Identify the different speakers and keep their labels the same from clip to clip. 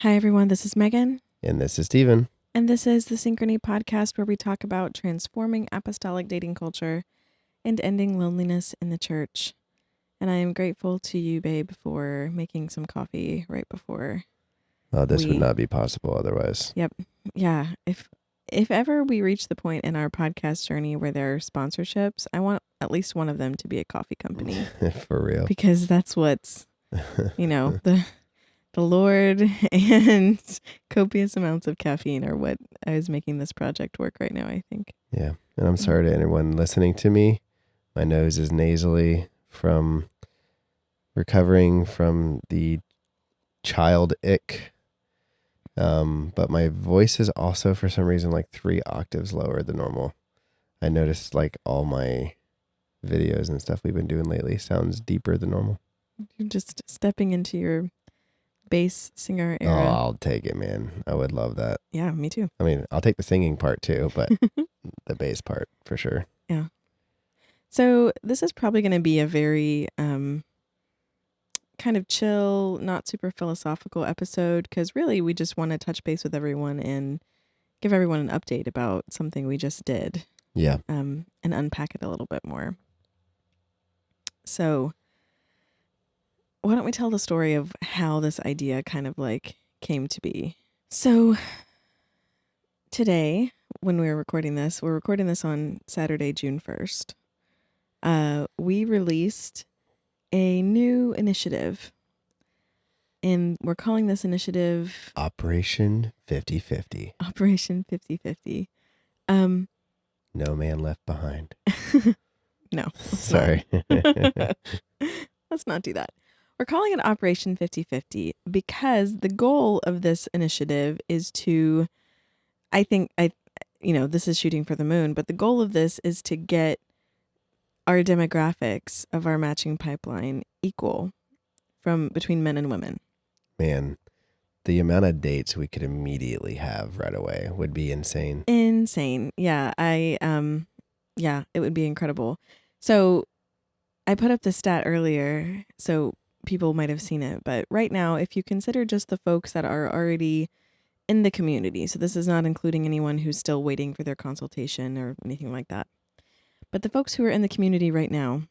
Speaker 1: Hi, everyone. This is Megan.
Speaker 2: And this is Steven.
Speaker 1: And this is the Synchrony Podcast, where we talk about transforming apostolic dating culture and ending loneliness in the church. And I am grateful to you, babe, for making some coffee right before.
Speaker 2: Oh, this would not be possible otherwise.
Speaker 1: Yep. Yeah. If ever we reach the point in our podcast journey where there are sponsorships, I want at least one of them to be a coffee company.
Speaker 2: For real.
Speaker 1: Because that's what's, the Lord and copious amounts of caffeine are what is making this project work right now, I think.
Speaker 2: Yeah. And I'm sorry to anyone listening to me. My nose is nasally from recovering from the child ick. But my voice is also, for some reason, like 3 octaves lower than normal. I noticed like all my videos and stuff we've been doing lately sounds deeper than normal.
Speaker 1: You're just stepping into your bass singer
Speaker 2: Oh,
Speaker 1: era.
Speaker 2: I'll take it, man. I would love that.
Speaker 1: Yeah, me too.
Speaker 2: I mean, I'll take the singing part too, but the bass part for sure.
Speaker 1: Yeah. So this is probably going to be a very kind of chill, not super philosophical episode, because really we just want to touch base with everyone and give everyone an update about something we just did.
Speaker 2: Yeah.
Speaker 1: And unpack it a little bit more. So why don't we tell the story of how this idea kind of like came to be? So today, when we're recording this on Saturday, June 1st. We released a new initiative, and we're calling this initiative
Speaker 2: Operation 50/50.
Speaker 1: Operation 50/50.
Speaker 2: No man left behind.
Speaker 1: No.
Speaker 2: Sorry.
Speaker 1: Let's not do that. We're calling it Operation 50/50 because the goal of this initiative is to, this is shooting for the moon, but the goal of this is to get our demographics of our matching pipeline equal from between men and women.
Speaker 2: Man, the amount of dates we could immediately have right away would be insane.
Speaker 1: Insane. Yeah. It would be incredible. So I put up the stat earlier, so people might have seen it, but right now, if you consider just the folks that are already in the community, so this is not including anyone who's still waiting for their consultation or anything like that, but the folks who are in the community right now,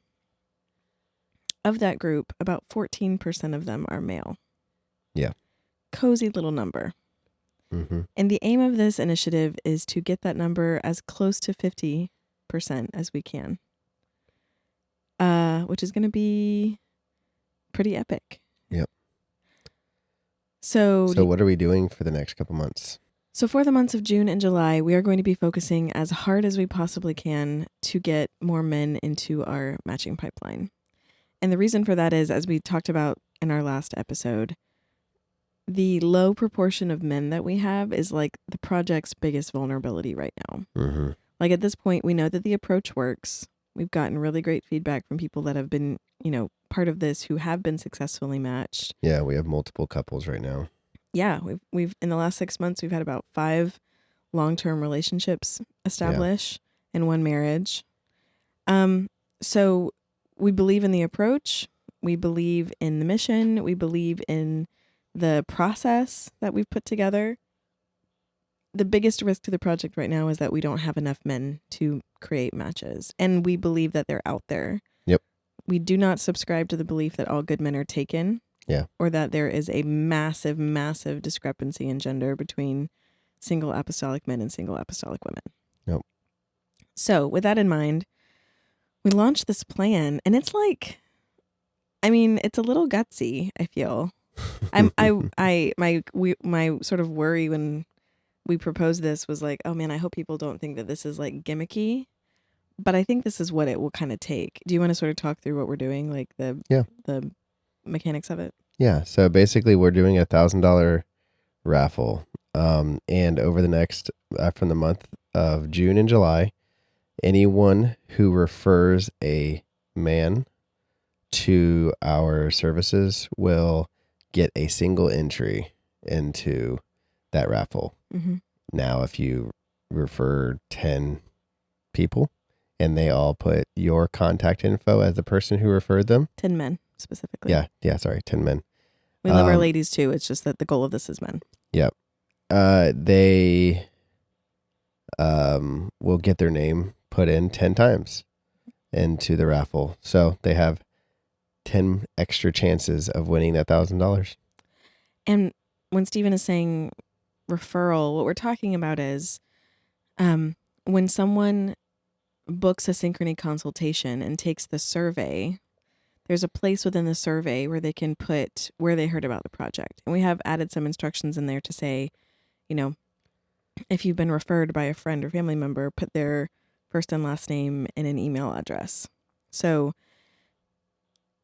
Speaker 1: of that group, about 14% of them are male.
Speaker 2: Yeah.
Speaker 1: Cozy little number.
Speaker 2: Mm-hmm.
Speaker 1: And the aim of this initiative is to get that number as close to 50% as we can, which is going to be pretty epic.
Speaker 2: Yep.
Speaker 1: So
Speaker 2: what are we doing for the next couple months?
Speaker 1: So for the months of June and July, we are going to be focusing as hard as we possibly can to get more men into our matching pipeline. And the reason for that is, as we talked about in our last episode, the low proportion of men that we have is like the project's biggest vulnerability right now.
Speaker 2: Mm-hmm.
Speaker 1: Like at this point, we know that the approach works. We've gotten really great feedback from people that have been, part of this who have been successfully matched.
Speaker 2: Yeah, we have multiple couples right now.
Speaker 1: Yeah, we've in the last 6 months, we've had about 5 long-term relationships establish and 1 marriage. So we believe in the approach. We believe in the mission. We believe in the process that we've put together. The biggest risk to the project right now is that we don't have enough men to create matches. And we believe that they're out there.
Speaker 2: Yep.
Speaker 1: We do not subscribe to the belief that all good men are taken.
Speaker 2: Yeah.
Speaker 1: Or that there is a massive, massive discrepancy in gender between single apostolic men and single apostolic women.
Speaker 2: Nope.
Speaker 1: So with that in mind, we launched this plan, and it's like, it's a little gutsy, I feel. My sort of worry when we proposed this was like, oh man, I hope people don't think that this is like gimmicky, but I think this is what it will kind of take. Do you want to sort of talk through what we're doing, like the mechanics of it?
Speaker 2: Yeah. So basically we're doing $1,000 raffle. And over the next, from the month of June and July, anyone who refers a man to our services will get a single entry into that raffle.
Speaker 1: Mm-hmm.
Speaker 2: Now, if you refer 10 people and they all put your contact info as the person who referred them.
Speaker 1: 10 men specifically.
Speaker 2: Yeah. Sorry. 10 men.
Speaker 1: We love our ladies too. It's just that the goal of this is men.
Speaker 2: Yep. They will get their name put in 10 times into the raffle. So they have 10 extra chances of winning $1,000.
Speaker 1: And when Stephen is saying referral, what we're talking about is when someone books a Synchrony consultation and takes the survey, there's a place within the survey where they can put where they heard about the project. And we have added some instructions in there to say, if you've been referred by a friend or family member, put their first and last name and an email address. So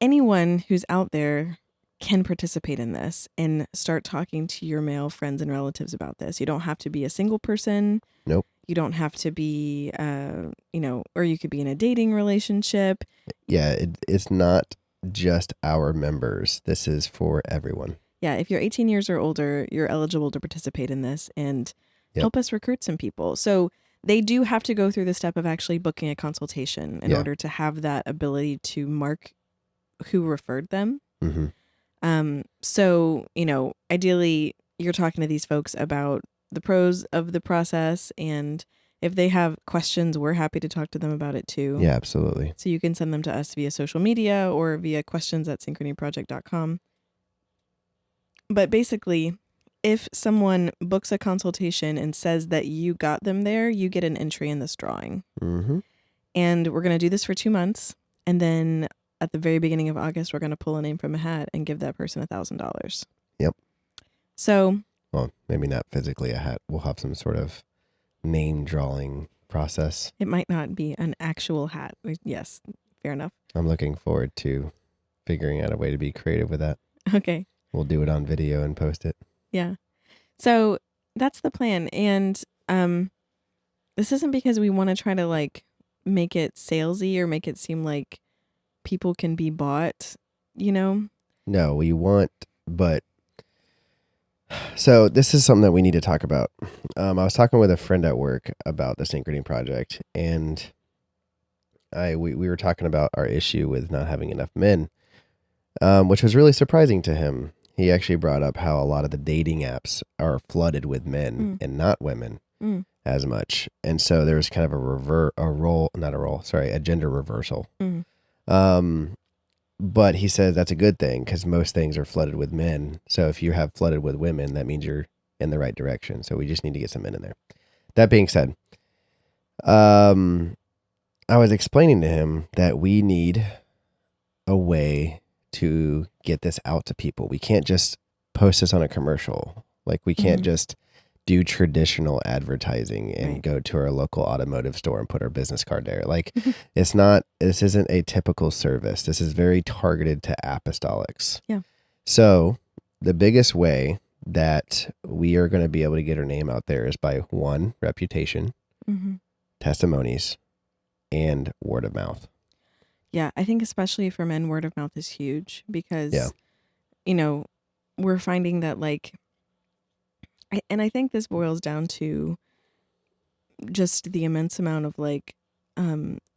Speaker 1: anyone who's out there can participate in this and start talking to your male friends and relatives about this. You don't have to be a single person.
Speaker 2: Nope.
Speaker 1: You don't have to be, or you could be in a dating relationship.
Speaker 2: Yeah, it's not just our members. This is for everyone.
Speaker 1: Yeah, if you're 18 years or older, you're eligible to participate in this and help us recruit some people. So they do have to go through the step of actually booking a consultation in order to have that ability to mark who referred them.
Speaker 2: Mm-hmm.
Speaker 1: So, ideally you're talking to these folks about the pros of the process, and if they have questions, we're happy to talk to them about it too.
Speaker 2: Yeah, absolutely.
Speaker 1: So you can send them to us via social media or via questions@synchronyproject.com. But basically, if someone books a consultation and says that you got them there, you get an entry in this drawing.
Speaker 2: Mm-hmm.
Speaker 1: And we're going to do this for 2 months. And then at the very beginning of August, we're going to pull a name from a hat and give that person $1,000.
Speaker 2: Yep.
Speaker 1: So,
Speaker 2: well, maybe not physically a hat. We'll have some sort of name drawing process.
Speaker 1: It might not be an actual hat. Yes, fair enough.
Speaker 2: I'm looking forward to figuring out a way to be creative with that.
Speaker 1: Okay.
Speaker 2: We'll do it on video and post it.
Speaker 1: Yeah. So that's the plan. And this isn't because we want to try to make it salesy or make it seem like people can be bought,
Speaker 2: No, we want, but so this is something that we need to talk about. I was talking with a friend at work about the Synchrony Project, and we were talking about our issue with not having enough men, which was really surprising to him. He actually brought up how a lot of the dating apps are flooded with men and not women as much. And so there was kind of a gender reversal. But he says that's a good thing because most things are flooded with men. So if you have flooded with women, that means you're in the right direction. So we just need to get some men in there. That being said, I was explaining to him that we need a way to get this out to people. We can't just post this on a commercial. We can't just do traditional advertising and go to our local automotive store and put our business card there. This isn't a typical service. This is very targeted to apostolics.
Speaker 1: Yeah.
Speaker 2: So the biggest way that we are going to be able to get our name out there is by one, reputation, testimonies, and word of mouth.
Speaker 1: Yeah, I think especially for men, word of mouth is huge because, we're finding that and I think this boils down to just the immense amount of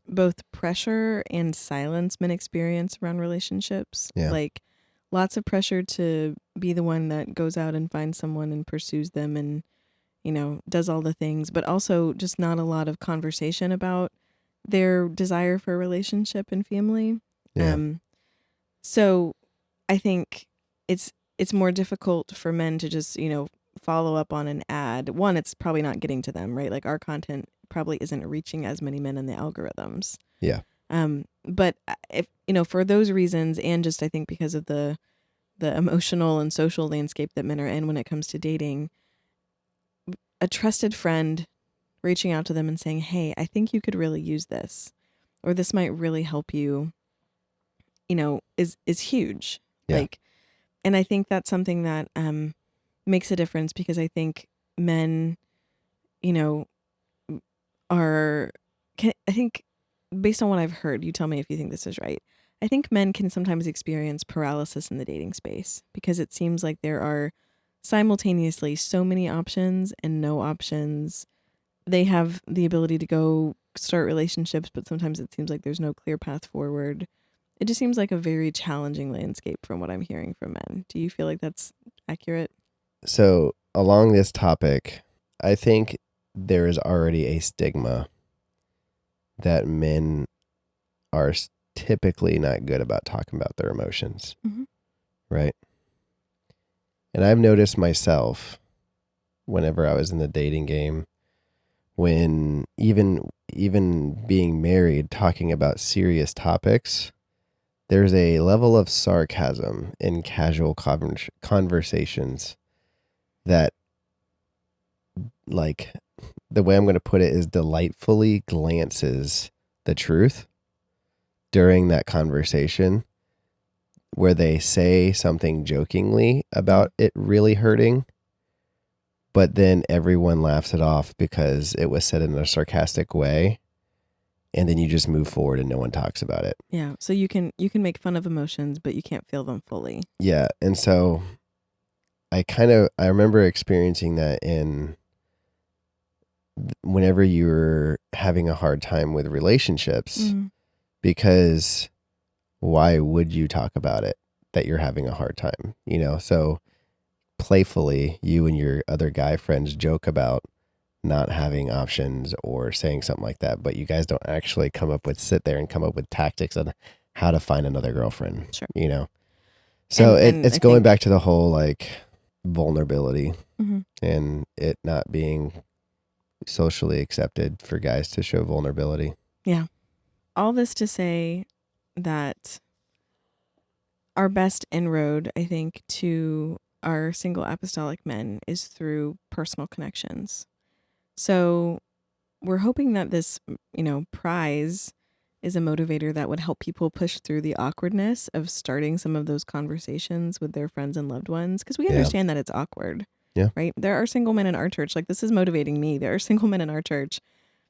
Speaker 1: both pressure and silence men experience around relationships.
Speaker 2: Yeah.
Speaker 1: Lots of pressure to be the one that goes out and finds someone and pursues them and, does all the things, but also just not a lot of conversation about their desire for a relationship and family.
Speaker 2: Yeah.
Speaker 1: So I think it's more difficult for men to just, follow up on an ad. One, it's probably not getting to them, right? Our content probably isn't reaching as many men in the algorithms.
Speaker 2: Yeah.
Speaker 1: But if, for those reasons, and just I think because of the emotional and social landscape that men are in when it comes to dating, a trusted friend reaching out to them and saying, hey, I think you could really use this, or this might really help you, is huge.
Speaker 2: Yeah.
Speaker 1: And I think that's something that makes a difference because I think men, I think based on what I've heard, you tell me if you think this is right. I think men can sometimes experience paralysis in the dating space because it seems like there are simultaneously so many options and no options. They have the ability to go start relationships, but sometimes it seems like there's no clear path forward. It just seems like a very challenging landscape from what I'm hearing from men. Do you feel like that's accurate?
Speaker 2: So, along this topic, I think there is already a stigma that men are typically not good about talking about their emotions,
Speaker 1: Mm-hmm.
Speaker 2: right? And I've noticed myself whenever I was in the dating game, when even being married, talking about serious topics, there's a level of sarcasm in casual conversations that, like, the way I'm going to put it is delightfully glances the truth during that conversation, where they say something jokingly about it really hurting, but then everyone laughs it off because it was said in a sarcastic way, and then you just move forward and no one talks about it.
Speaker 1: Yeah. So you can make fun of emotions, but you can't feel them fully.
Speaker 2: Yeah, and so I remember experiencing that in whenever you're having a hard time with relationships,
Speaker 1: Mm-hmm.
Speaker 2: because why would you talk about it that you're having a hard time? So playfully, you and your other guy friends joke about not having options or saying something like that, but you guys don't actually sit there and come up with tactics on how to find another girlfriend,
Speaker 1: Sure.
Speaker 2: So
Speaker 1: And
Speaker 2: it's
Speaker 1: I
Speaker 2: going
Speaker 1: think,
Speaker 2: back to the whole like vulnerability
Speaker 1: mm-hmm.
Speaker 2: and it not being socially accepted for guys to show vulnerability.
Speaker 1: Yeah. All this to say that our best inroad, I think, to our single apostolic men is through personal connections. So we're hoping that this, prize is a motivator that would help people push through the awkwardness of starting some of those conversations with their friends and loved ones. Because we
Speaker 2: Yeah.
Speaker 1: understand that it's awkward,
Speaker 2: Yeah.
Speaker 1: right? There are single men in our church. Like, this is motivating me. There are single men in our church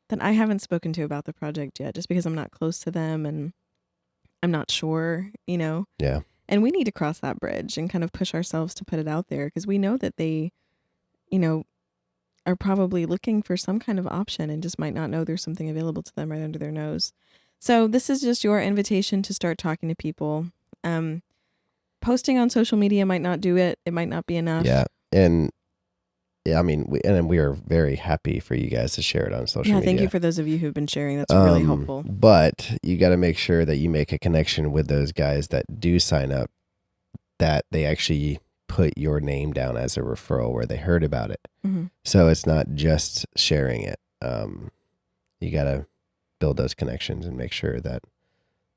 Speaker 1: that I haven't spoken to about the project yet, just because I'm not close to them and I'm not sure,
Speaker 2: Yeah.
Speaker 1: And we need to cross that bridge and kind of push ourselves to put it out there, because we know that they, you know, are probably looking for some kind of option and just might not know there's something available to them right under their nose. So this is just your invitation to start talking to people. Posting on social media might not do it. It might not be enough.
Speaker 2: Yeah. And yeah, I mean, we are very happy for you guys to share it on social
Speaker 1: Yeah,
Speaker 2: media.
Speaker 1: thank you for those of you who've been sharing. That's really helpful.
Speaker 2: But you got to make sure that you make a connection with those guys that do sign up, that they actually put your name down as a referral where they heard about it.
Speaker 1: Mm-hmm.
Speaker 2: So it's not just sharing it. You got to build those connections and make sure that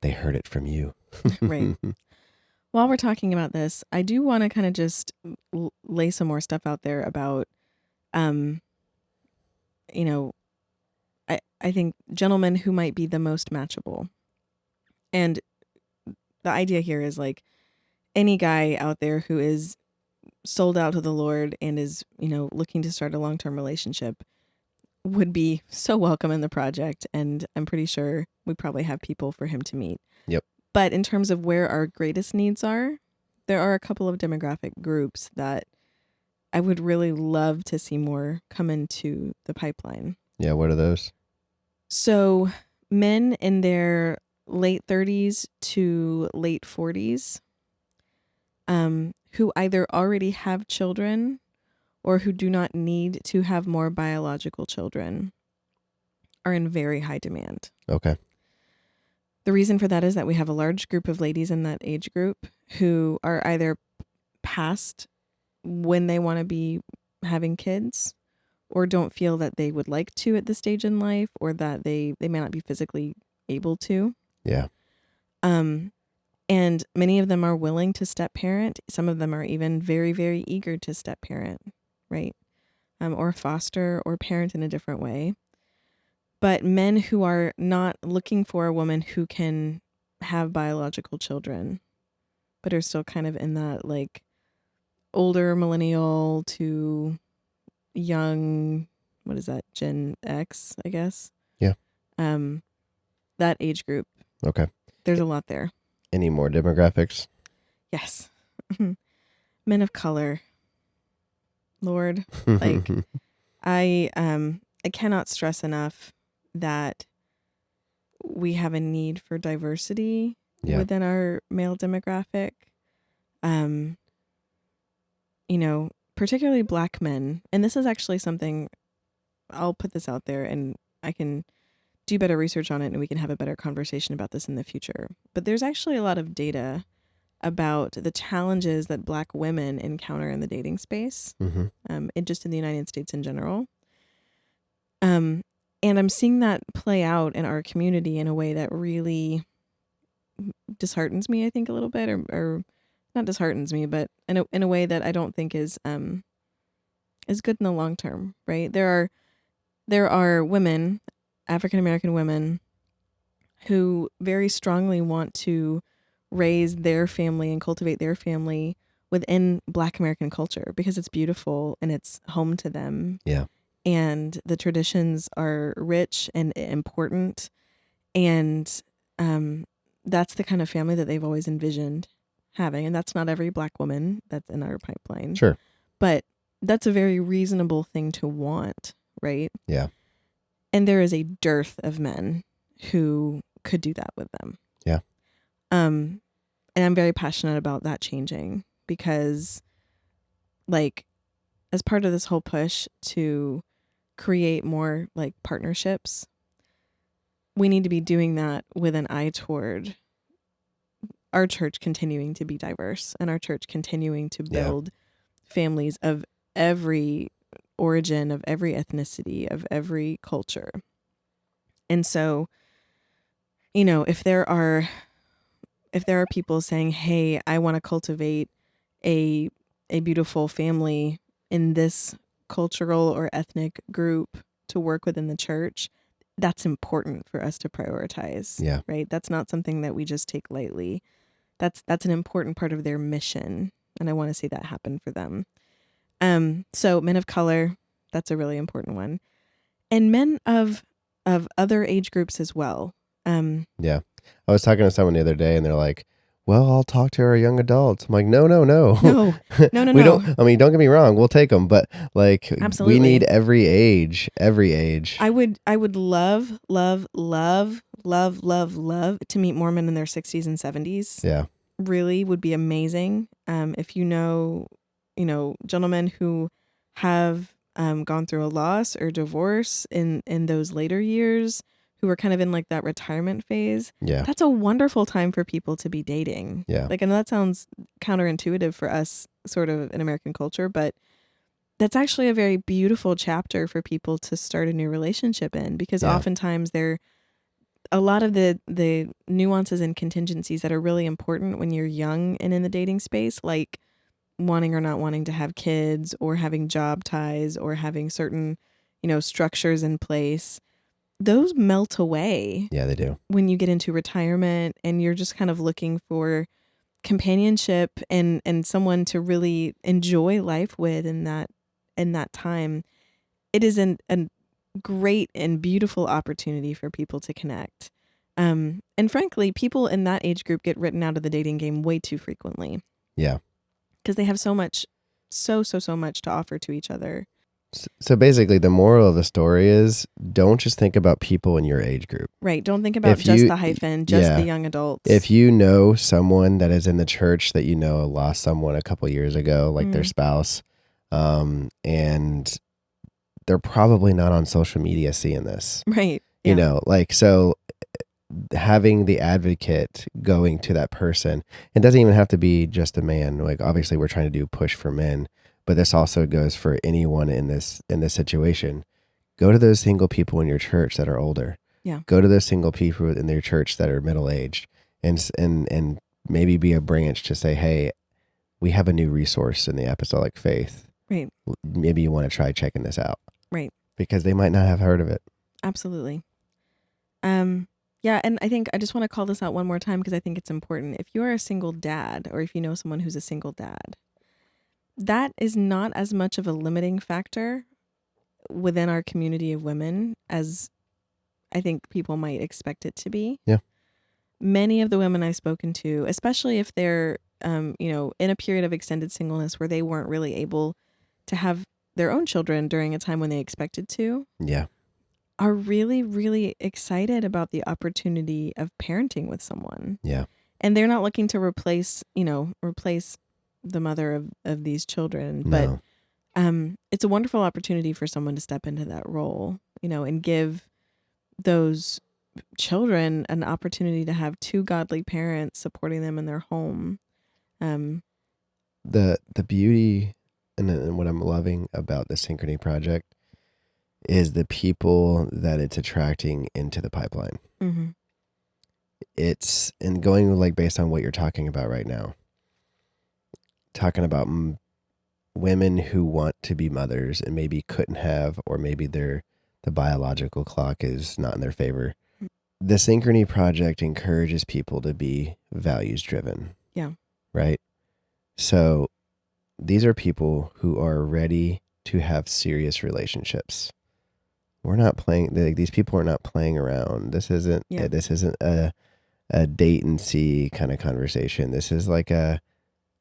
Speaker 2: they heard it from you.
Speaker 1: Right. While we're talking about this, I do want to kind of just lay some more stuff out there about, you know, I think gentlemen who might be the most matchable. And the idea here is like any guy out there who is sold out to the Lord and is, looking to start a long-term relationship would be so welcome in the project. And I'm pretty sure we probably have people for him to meet.
Speaker 2: Yep.
Speaker 1: But in terms of where our greatest needs are, there are a couple of demographic groups that I would really love to see more come into the pipeline.
Speaker 2: Yeah. What are those?
Speaker 1: So, men in their late 30s to late 40s, who either already have children or who do not need to have more biological children, are in very high demand.
Speaker 2: Okay.
Speaker 1: The reason for that is that we have a large group of ladies in that age group who are either past when they want to be having kids, or don't feel that they would like to at this stage in life, or that they may not be physically able to.
Speaker 2: Yeah.
Speaker 1: And many of them are willing to step parent. Some of them are even very, very eager to step parent, right? Or foster or parent in a different way. But men who are not looking for a woman who can have biological children, but are still kind of in that like older millennial to young, what is that, Gen X, I guess.
Speaker 2: Yeah.
Speaker 1: That age group.
Speaker 2: Okay.
Speaker 1: There's a lot there.
Speaker 2: Any more demographics?
Speaker 1: Yes. Men of color. Lord, like I cannot stress enough that we have a need for diversity
Speaker 2: Yeah.
Speaker 1: within our male demographic. Um, particularly Black men. And this is actually something, I'll put this out there and I can do better research on it and we can have a better conversation about this in the future. But there's actually a lot of data about the challenges that Black women encounter in the dating space, just in the United States in general. And I'm seeing that play out in our community in a way that really disheartens me, I think, a little bit, or not disheartens me, but in a way that I don't think is good in the long term, right? There are women, African American women, who very strongly want to raise their family and cultivate their family within Black American culture because it's beautiful and it's home to them.
Speaker 2: Yeah.
Speaker 1: And the traditions are rich and important. And that's the kind of family that they've always envisioned having. And that's not every Black woman that's in our pipeline.
Speaker 2: Sure.
Speaker 1: But that's a very reasonable thing to want, right?
Speaker 2: Yeah.
Speaker 1: And there is a dearth of men who could do that with them.
Speaker 2: Yeah.
Speaker 1: And I'm very passionate about that changing because, like, as part of this whole push to create more like partnerships, we need to be doing that with an eye toward our church continuing to be diverse and our church continuing to build families of every origin, of every ethnicity, of every culture. And so, if there are people saying, "Hey, I want to cultivate a beautiful family in this cultural or ethnic group to work within the church," that's important for us to prioritize.
Speaker 2: Yeah.
Speaker 1: Right? That's not something that we just take lightly. That's an important part of their mission, and I want to see that happen for them. So men of color, that's a really important one. And men of other age groups as well.
Speaker 2: Yeah. I was talking to someone the other day and they're like, well, I'll talk to our young adults. I'm like, no.
Speaker 1: No.
Speaker 2: We don't, I mean, don't get me wrong. We'll take them, but like,
Speaker 1: Absolutely.
Speaker 2: we need every age.
Speaker 1: I would love to meet more men in their 60s and 70s.
Speaker 2: Yeah.
Speaker 1: Really would be amazing. If gentlemen who have gone through a loss or divorce in those later years, who are kind of in like that retirement phase.
Speaker 2: Yeah.
Speaker 1: That's a wonderful time for people to be dating.
Speaker 2: Yeah.
Speaker 1: Like, I know that sounds counterintuitive for us sort of in American culture, but that's actually a very beautiful chapter for people to start a new relationship in, because oftentimes a lot of the nuances and contingencies that are really important when you're young and in the dating space, like wanting or not wanting to have kids or having job ties or having certain, structures in place, those melt away.
Speaker 2: Yeah, they do. When
Speaker 1: you get into retirement and you're just kind of looking for companionship and someone to really enjoy life with in that time, it is a great and beautiful opportunity for people to connect. And frankly, people in that age group get written out of the dating game way too frequently.
Speaker 2: Yeah.
Speaker 1: Because they have so much to offer to each other.
Speaker 2: So basically, the moral of the story is don't just think about people in your age group.
Speaker 1: Right. Don't think about just the hyphen, just the young adults.
Speaker 2: If you know someone that is in the church that lost someone a couple years ago, like their spouse, and they're probably not on social media seeing this.
Speaker 1: Right. Yeah.
Speaker 2: So having the advocate going to that person, it doesn't even have to be just a man. Like, obviously we're trying to do push for men, but this also goes for anyone in this situation. Go to those single people in your church that are older.
Speaker 1: Yeah.
Speaker 2: Go to those single people in their church that are middle-aged and maybe be a branch to say, hey, we have a new resource in the apostolic faith.
Speaker 1: Right.
Speaker 2: Maybe you want to try checking this out.
Speaker 1: Right.
Speaker 2: Because they might not have heard of it.
Speaker 1: Absolutely. Yeah, and I think I just want to call this out one more time because I think it's important. If you are a single dad, or if you know someone who's a single dad, that is not as much of a limiting factor within our community of women as I think people might expect it to be.
Speaker 2: Yeah.
Speaker 1: Many of the women I've spoken to, especially if they're, in a period of extended singleness where they weren't really able to have their own children during a time when they expected to.
Speaker 2: Yeah.
Speaker 1: Are really, really excited about the opportunity of parenting with someone.
Speaker 2: Yeah.
Speaker 1: And they're not looking to replace the mother of these children, but
Speaker 2: No.
Speaker 1: it's a wonderful opportunity for someone to step into that role, and give those children an opportunity to have two godly parents supporting them in their home.
Speaker 2: The beauty and what I'm loving about the Synchrony Project is the people that it's attracting into the pipeline.
Speaker 1: Mm-hmm.
Speaker 2: It's and going like based on what you're talking about right now, talking about women who want to be mothers and maybe couldn't have, or maybe the biological clock is not in their favor. The Synchrony Project encourages people to be values driven.
Speaker 1: Yeah.
Speaker 2: Right. So these are people who are ready to have serious relationships. We're not playing. These people are not playing around. This isn't.
Speaker 1: Yeah.
Speaker 2: This isn't a date and see kind of conversation. This is like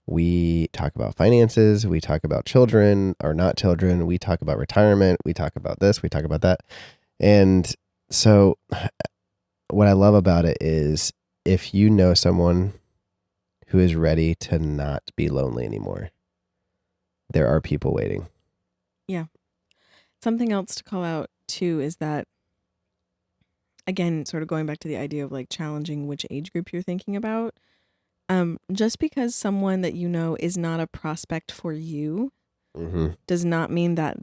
Speaker 2: we talk about finances. We talk about children or not children. We talk about retirement. We talk about this. We talk about that. And so, what I love about it is if you know someone who is ready to not be lonely anymore, there are people waiting.
Speaker 1: Yeah. Something else to call out too is that, again, sort of going back to the idea of like challenging which age group you're thinking about. Just because someone that is not a prospect for you does not mean that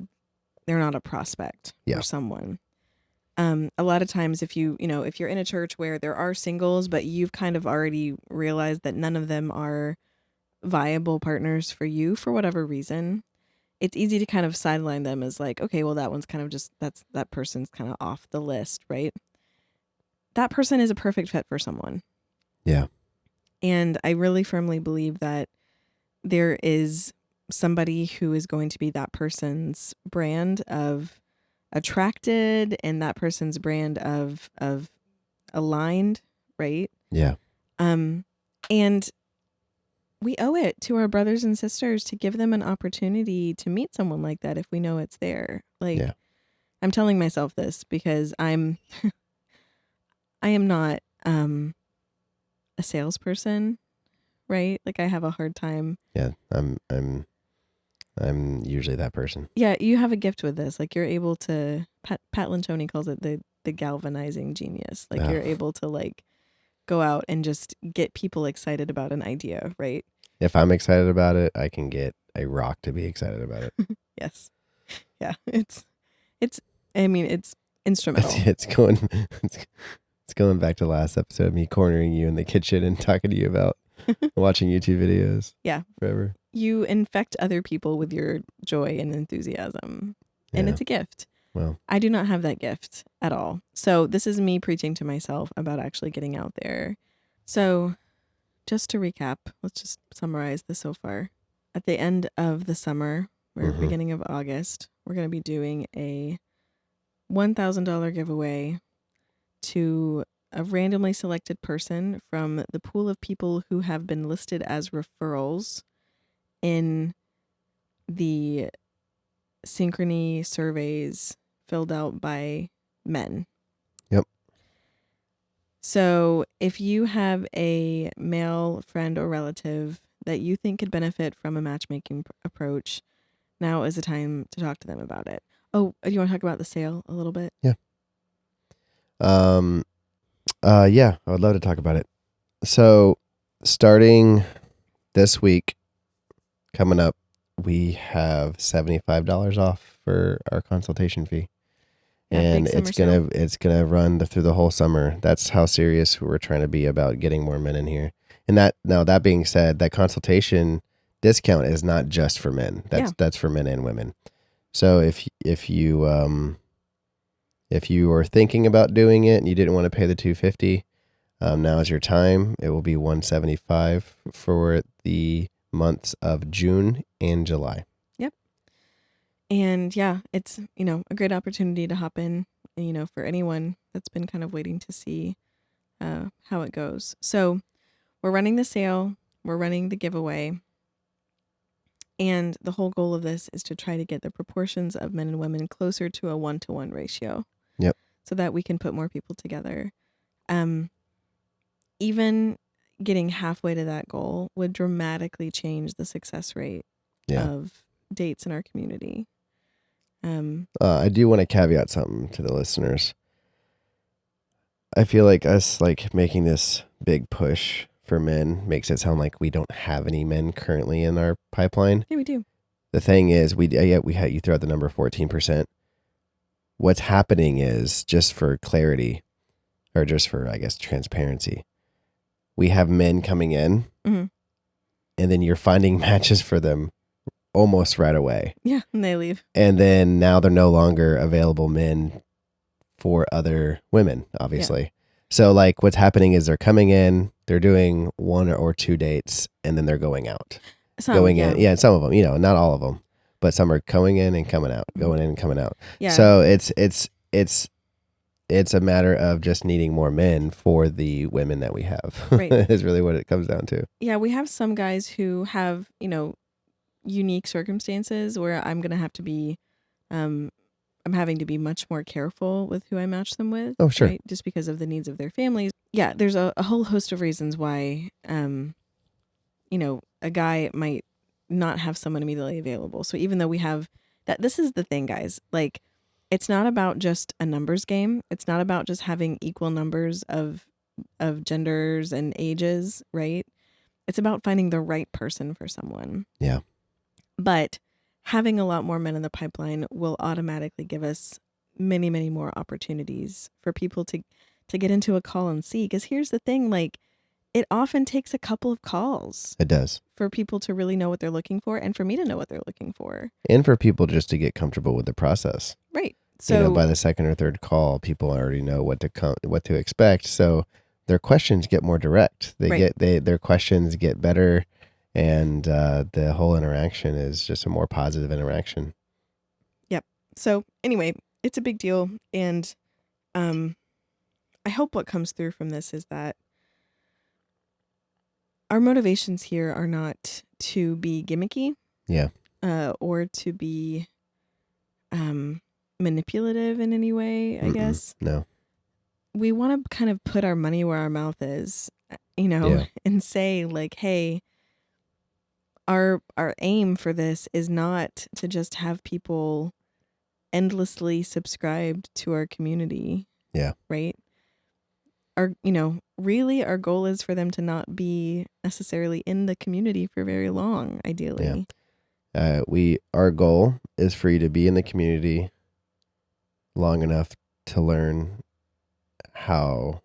Speaker 1: they're not a prospect for someone. A lot of times if you're in a church where there are singles, but you've kind of already realized that none of them are viable partners for you for whatever reason, it's easy to kind of sideline them as like, okay, well, that one's kind of just, that person's kind of off the list, right? That person is a perfect fit for someone.
Speaker 2: Yeah.
Speaker 1: And I really firmly believe that there is somebody who is going to be that person's brand of attracted and that person's brand of aligned, right?
Speaker 2: Yeah.
Speaker 1: And we owe it to our brothers and sisters to give them an opportunity to meet someone like that if we know it's there. Like, I'm telling myself this because I am not a salesperson, right? Like, I have a hard time.
Speaker 2: Yeah, I'm usually that person.
Speaker 1: Yeah, you have a gift with this. Like, you're able to. Pat Lencioni calls it the galvanizing genius. Like, you're able to like go out and just get people excited about an idea, right?
Speaker 2: If I'm excited about it, I can get a rock to be excited about it.
Speaker 1: Yes. Yeah. It's instrumental.
Speaker 2: It's going back to last episode of me cornering you in the kitchen and talking to you about watching YouTube videos.
Speaker 1: Yeah.
Speaker 2: Forever.
Speaker 1: You infect other people with your joy and enthusiasm. And it's a gift.
Speaker 2: Well,
Speaker 1: I do not have that gift at all. So this is me preaching to myself about actually getting out there. So just to recap, let's just summarize this so far. At the end of the summer, or beginning of August, we're going to be doing a $1,000 giveaway to a randomly selected person from the pool of people who have been listed as referrals in the Synchrony surveys filled out by men.
Speaker 2: Yep.
Speaker 1: So if you have a male friend or relative that you think could benefit from a matchmaking approach, now is the time to talk to them about it. Oh, do you want to talk about the sale a little bit?
Speaker 2: Yeah. Yeah, I would love to talk about it. So starting this week, coming up, we have $75 off for our consultation fee.
Speaker 1: Yeah,
Speaker 2: and it's gonna run through the whole summer. That's how serious we're trying to be about getting more men in here. And that being said, that consultation discount is not just for men. That's for men and women. So if you are thinking about doing it and you didn't want to pay the $250, now is your time. It will be $175 for the months of June and July.
Speaker 1: Yep. And yeah, it's, a great opportunity to hop in, for anyone that's been kind of waiting to see how it goes. So we're running the sale, we're running the giveaway. And the whole goal of this is to try to get the proportions of men and women closer to a 1-to-1 ratio.
Speaker 2: Yep.
Speaker 1: So that we can put more people together. Even, getting halfway to that goal would dramatically change the success rate
Speaker 2: Yeah.
Speaker 1: of dates in our community.
Speaker 2: I do want to caveat something to the listeners. I feel like us like making this big push for men makes it sound like we don't have any men currently in our pipeline.
Speaker 1: Yeah, we do.
Speaker 2: The thing is, you throw out the number 14%. What's happening is, just for clarity, or just for, I guess, transparency, we have men coming in,
Speaker 1: Mm-hmm.
Speaker 2: and then you're finding matches for them almost right away.
Speaker 1: Yeah, and they leave.
Speaker 2: And then now they're no longer available men for other women, obviously. Yeah. So like what's happening is they're coming in, they're doing 1 or 2 dates, and then they're going out.
Speaker 1: Some,
Speaker 2: in. Yeah, some of them, not all of them, but some are going in and coming out, going in and coming out. Yeah. So it's a matter of just needing more men for the women that we have. Right. Is really what it comes down to.
Speaker 1: Yeah, we have some guys who have, unique circumstances where I'm going to have to be I'm having to be much more careful with who I match them with.
Speaker 2: Oh, sure.
Speaker 1: Right? Just because of the needs of their families. Yeah, there's a whole host of reasons why, a guy might not have someone immediately available. So even though we have that, this is the thing, guys. Like, it's not about just a numbers game. It's not about just having equal numbers of genders and ages, right? It's about finding the right person for someone.
Speaker 2: Yeah.
Speaker 1: But having a lot more men in the pipeline will automatically give us many, many more opportunities for people to get into a call and see. Because here's the thing, like, it often takes a couple of calls.
Speaker 2: It does.
Speaker 1: For people to really know what they're looking for and for me to know what they're looking for.
Speaker 2: And for people just to get comfortable with the process.
Speaker 1: Right. So
Speaker 2: by the second or third call, people already know what to expect. So their questions get more direct. Their questions get better. And the whole interaction is just a more positive interaction.
Speaker 1: Yep. So anyway, it's a big deal. And I hope what comes through from this is that our motivations here are not to be gimmicky.
Speaker 2: Yeah.
Speaker 1: Or to be manipulative in any way, I guess.
Speaker 2: No.
Speaker 1: We want to kind of put our money where our mouth is, and say like, hey, our aim for this is not to just have people endlessly subscribed to our community.
Speaker 2: Yeah.
Speaker 1: Right? Really our goal is for them to not be necessarily in the community for very long, ideally.
Speaker 2: Yeah. Our goal is for you to be in the community long enough to learn how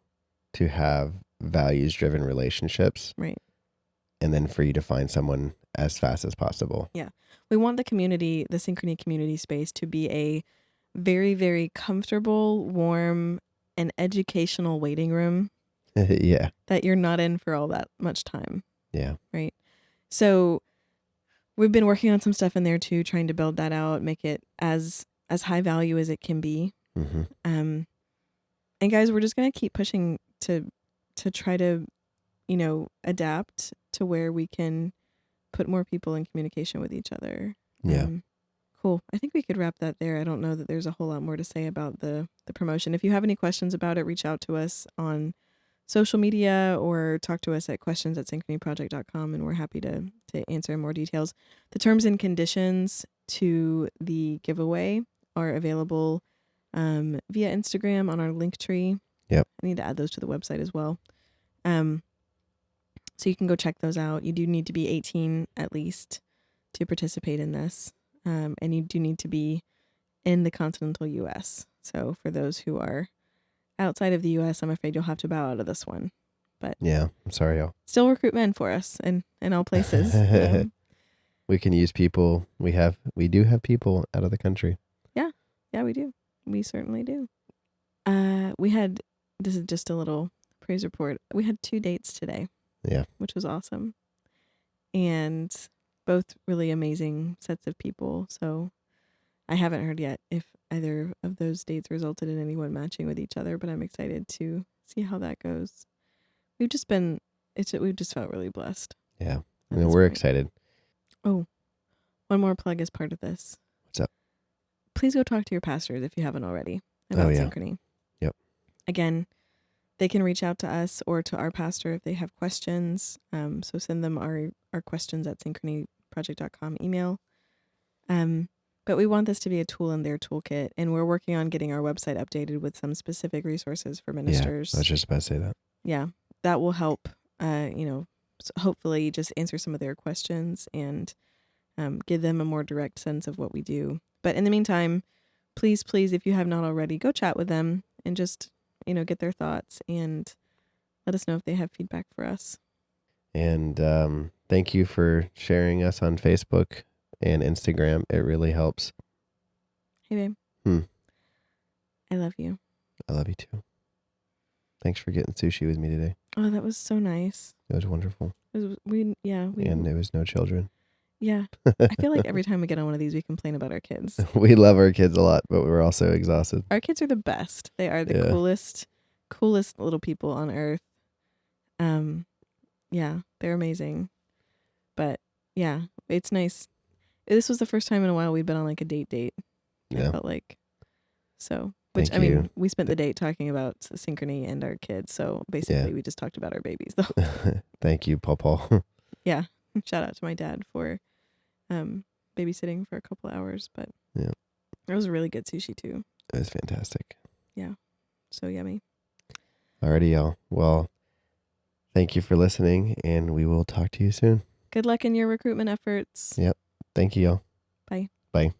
Speaker 2: to have values-driven relationships.
Speaker 1: Right.
Speaker 2: And then for you to find someone as fast as possible.
Speaker 1: Yeah. We want the community, the Synchrony community space, to be a very, very comfortable, warm, and educational waiting room.
Speaker 2: Yeah.
Speaker 1: That you're not in for all that much time.
Speaker 2: Yeah.
Speaker 1: Right. So we've been working on some stuff in there too, trying to build that out, make it as high value as it can be.
Speaker 2: Mm-hmm.
Speaker 1: And guys, we're just going to keep pushing to try to, adapt to where we can put more people in communication with each other.
Speaker 2: Yeah.
Speaker 1: Cool. I think we could wrap that there. I don't know that there's a whole lot more to say about the promotion. If you have any questions about it, reach out to us on social media or talk to us at questions@synchronyproject.com, and we're happy to answer more details. The terms and conditions to the giveaway are available via Instagram on our link tree.
Speaker 2: Yep.
Speaker 1: I need to add those to the website as well. So you can go check those out. You do need to be 18 at least to participate in this. And you do need to be in the continental U.S. So for those who are outside of the U.S., I'm afraid you'll have to bow out of this one. But
Speaker 2: yeah, I'm sorry, y'all.
Speaker 1: Still recruit men for us in all places.
Speaker 2: We can use people. We do have people out of the country.
Speaker 1: Yeah, we do. We certainly do. This is just a little praise report. We had 2 dates today.
Speaker 2: Yeah.
Speaker 1: Which was awesome. And both really amazing sets of people. So I haven't heard yet if either of those dates resulted in anyone matching with each other, but I'm excited to see how that goes. We've just felt really blessed.
Speaker 2: Yeah. We're excited.
Speaker 1: Oh, one more plug as part of this.
Speaker 2: What's up? Please
Speaker 1: go talk to your pastors if you haven't already about Synchrony.
Speaker 2: Yep.
Speaker 1: Again, they can reach out to us or to our pastor if they have questions. So send them our questions at synchronyproject.com email. But we want this to be a tool in their toolkit, and we're working on getting our website updated with some specific resources for ministers.
Speaker 2: I was just about to say that.
Speaker 1: Yeah, that will help, hopefully just answer some of their questions and give them a more direct sense of what we do. But in the meantime, please, if you have not already, go chat with them and just, get their thoughts and let us know if they have feedback for us.
Speaker 2: And thank you for sharing us on Facebook and Instagram. It really helps.
Speaker 1: Hey, babe. I love you.
Speaker 2: I love you too. Thanks for getting sushi with me today.
Speaker 1: Oh, that was so nice.
Speaker 2: It was wonderful.
Speaker 1: And
Speaker 2: there was no children.
Speaker 1: Yeah. I feel like every time we get on one of these, we complain about our kids.
Speaker 2: We love our kids a lot, but we're also exhausted.
Speaker 1: Our kids are the best. They are the coolest little people on earth. Yeah, they're amazing. But yeah, it's nice. This was the first time in a while we've been on like a date.
Speaker 2: Yeah.
Speaker 1: I felt like. So,
Speaker 2: Thank you.
Speaker 1: we spent the date talking about Synchrony and our kids. So basically we just talked about our babies though.
Speaker 2: Thank you, Paul.
Speaker 1: Yeah. Shout out to my dad for babysitting for a couple of hours, but
Speaker 2: yeah,
Speaker 1: it was really good sushi too.
Speaker 2: It was fantastic.
Speaker 1: Yeah. So yummy.
Speaker 2: Alrighty, y'all. Well, thank you for listening, and we will talk to you soon.
Speaker 1: Good luck in your recruitment efforts.
Speaker 2: Yep. Thank you, y'all.
Speaker 1: Bye.
Speaker 2: Bye.